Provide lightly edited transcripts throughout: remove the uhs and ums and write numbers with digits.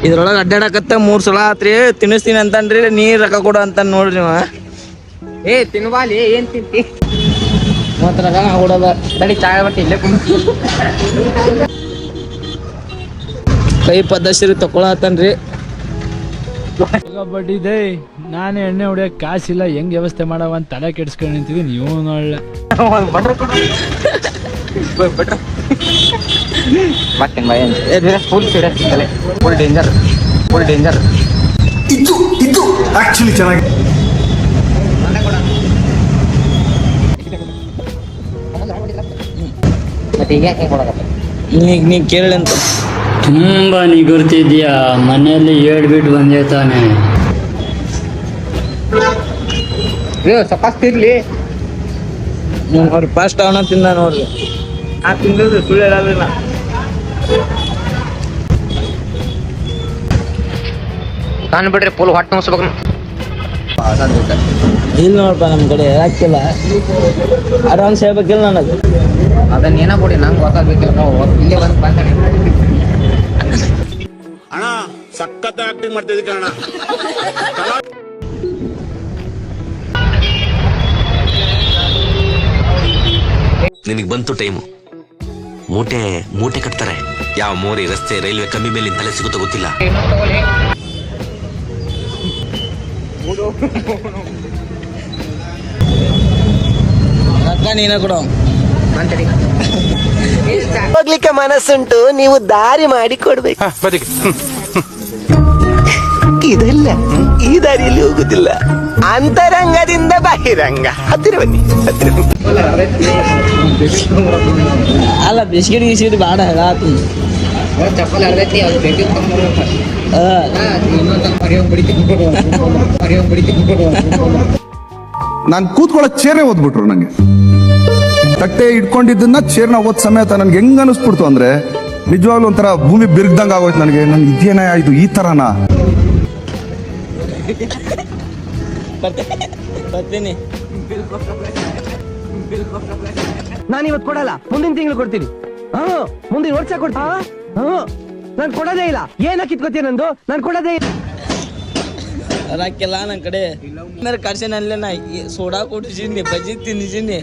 ಇದ್ರೊಳಗೆ ಅಡ್ಡಾಡಕತ್ತ 3 ಸಲ ಆತ್ರಿ. ತಿನ್ನಿಸ್ತೀನಿ ಅಂತನ್ರಿ, ನೀರ್ ರೊಕ್ಕ ಕೊಡು ಅಂತ ನೋಡ್ರಿ ನೀವು. ಏ ತಿನ್ವಾಲಿ ಏನ್ ತಿಂತಿ ಮಾತ್ರ ರೊಕ್ಕ ಕೊಡೋದ ತಡಿ ಚಾಯ್ ಬಟ್ಟಿ ಇಲ್ಲೇ ಕುಂತಿ ಕೈ ಪದ್ದಸಿರಿ ತಕೊಳತನ್ರಿ. ಬಡ್ಡಿದೆ ನಾನು ಎಣ್ಣೆ ಹೊಡಿಯಕ್ ಕಾಸಿಲ್ಲ, ಹೆಂಗ್ ವ್ಯವಸ್ಥೆ ಮಾಡವ ಅಂತ ತಲೆ ಕೆಡ್ಸ್ಕೊಂಡು ನಿಂತಿದ್ವಿ. ನೀವು ನೋಡ್ಲೆ ಮತ್ತೆ ಫುಲ್ ಸೀರಿಯಸ್ ಫುಲ್ ಡೇಂಜರ್ ಇದು ಆಕ್ಚುಲಿ ಚೆನ್ನಾಗಿ. ಮತ್ತೆ ಈಗ ಹೆಂಗ್ ಕೊಡೋದಪ್ಪ ನೀ ಕೇಳಿ ಅಂತ ತುಂಬಾ ನಿಗುರ್ತಿದ್ಯಾ, ಮನೆಯಲ್ಲಿ ಹೇಳ್ಬಿಟ್ಟು ಬಂದೆ ತಾನೆ. ಸಪಾಸ್ತಿರ್ಲಿ ಅವ್ರು ಫಸ್ಟ್ ಅವನ ತಿಂದ ನೋಡ್ರಿ. ಆ ತಿಂದಿದ್ರು ಸುಳ್ಳು ಹೇಳೋದಿಲ್ಲ. ಕಾಣ್ ಬಿಡ್ರಿ ಫುಲ್ ಹೊಟ್ಟೆ ಮುಸ್ಬೇಕು. ಇಲ್ಲ ನೋಡಪ್ಪ, ನಮ್ಮ ಕಡೆ ಹಾಕಿಲ್ಲ. ಆರಾಮ್ಸೆ ಹೇಳ್ಬೇಕಿಲ್ಲ ನನಗೆ. ಅದನ್ನ ಏನೋ ಕೊಡಿ, ನಂಗೆ ಗೊತ್ತಾಗ್ಬೇಕಿಲ್ಲ. ನಾವು ಇಲ್ಲೇ ಬಂದು ಅಣ್ಣ ಸಖತ್ ಆಕ್ಟಿಂಗ್ ಮಾಡ್ತಿದ್ದೆ ಕಣ. ನಿನಗೆ ಬಂತು ಟೈಮು. ಮೂಟೆ ಕಟ್ತಾರೆ. ಯಾವ ಮೋರಿ, ರಸ್ತೆ, ರೈಲ್ವೆ ಕಮ್ಮಿ ಮೇಲೆ ತಲೆ ಸಿಗುತ್ತೋ ಗೊತ್ತಿಲ್ಲ. ರೊಕ್ಕ ನೀನ ಕೊಡು. ಹೋಗ್ಲಿಕ್ಕೆ ಮನಸ್ಸುಂಟು, ನೀವು ದಾರಿ ಮಾಡಿ ಕೊಡ್ಬೇಕು. ಇದಲ್ಲ, ಈ ದಾರಿಯಲ್ಲಿ ಹೋಗುದಿಲ್ಲ. ಅಂತರಂಗದಿಂದ ಬಹಿರಂಗ. ಹತ್ತಿರ ಬನ್ನಿ. ಅಲ್ಲ ಬಿಸ್ಕಿಟ್ ಗಿಸ್ಕಿಟ್ ಬಾಡ ಹೇಳಾತಿ. ಚಪ್ಪಲ್ ಅರ್ಧೈತಿ ಅದು ಬೇಟಿ ನಾನು ಕೂತ್ಕೊಳ್ಳೋ ಚೇರ್ನೇ ಓದ್ಬಿಟ್ರು. ನಂಗೆ ತಟ್ಟೆ ಇಟ್ಕೊಂಡಿದ್ದನ್ನ ಚೇರ್ನ ಓದ್ ಸಮೇತ ನನ್ಗೆ ಹೆಂಗ್ ಅನಿಸ್ಬಿಡ್ತು ಅಂದ್ರೆ, ನಿಜವಾಗ್ಲೂ ಒಂಥರ ಭೂಮಿ ಬಿರ್ಗ್ದಂಗ ಆಗೋಯ್ತು ನನಗೆ. ನನ್ಗೆ ಇದೇನ ಇದು ಈ ತರನಾ? ಬರ್ತೀನಿ. ನಾನು ಇವತ್ತು ಕೊಡಲ್ಲ, ಮುಂದಿನ ತಿಂಗಳು ಕೊಡ್ತೀನಿ. ಮುಂದಿನ ವರ್ಷ ಕೊಡ್ತೀನಿ. ನಾನು ಕೊಡೋದೇ ಇಲ್ಲ. ಏನ ಕಿತ್ಕೋತೀನಿ ನಂದು? ನಾನು ಕೊಡೋದೇ ಇಲ್ಲ. ರೊಕ್ಕಿಲ್ಲ ನನ್ನ ಕಡೆ. ಕರ್ಸೇನ ಅಲ್ಲೇ ನಾ ಸೋಡಾ ಕೊಟ್ಟಿದ್ದೀನಿ, ಬಜ್ಜಿ ತಿನ್ನಿದ್ದೀನಿ.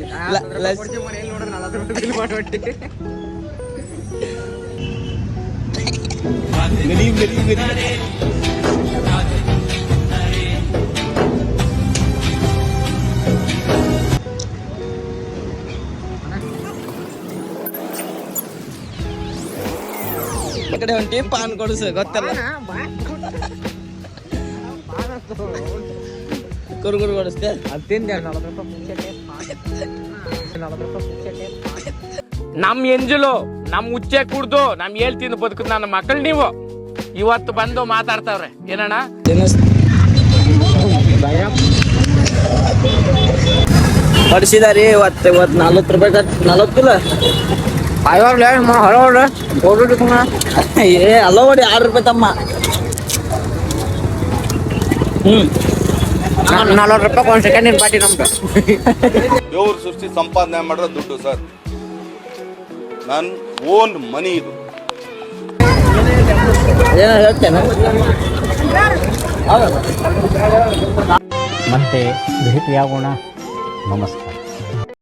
ಕಡೆ ಹೊಂಟಿ ಪಾನ್ ಕೊಡಿಸ ಗೊತ್ತಲ್ಲ. ಕುರುಗುರು ಕೊಡಿಸ್ತೆ. ನಮ್ ಎಂಜಲು ನಮ್ ಉಚ್ಚೆ ಕುಡ್ದು ನಮ್ ಹೇಳ್ತೀನಿ ಬದುಕುದ್ ನನ್ನ ಮಕ್ಕಳು ನೀವು ಇವತ್ತು ಬಂದು ಮಾತಾಡ್ತಾವ್ರೆ. ಏನಣ್ಣ ಹೊಡಿಸಿದಾರಿ ಇವತ್ತು 40 ರೂಪಾಯಿ 40 ಕಿಲೋ. ಏ ಅಲ್ಲ ಹೊಡಿ 6 ರೂಪಾಯಿ ತಮ್ಮ. 40 ರೂಪಾಯಿ ಒಂದ್ ಸೆಕೆಂಡ್ ಪಾರ್ಟಿ ನಮ್ದು. ದೇವ್ರ ಸೃಷ್ಟಿ ಸಂಪಾದನೆ ಮಾಡಿರೋ ದುಡ್ಡು ಸರ್, ನನ್ ಓನ್ ಮನಿ ಇದು. ಏನೋ ಹೇಳ್ತೇನೆ. ಮತ್ತೆ ಭೇಟಿಯಾಗೋಣ. ನಮಸ್ಕಾರ.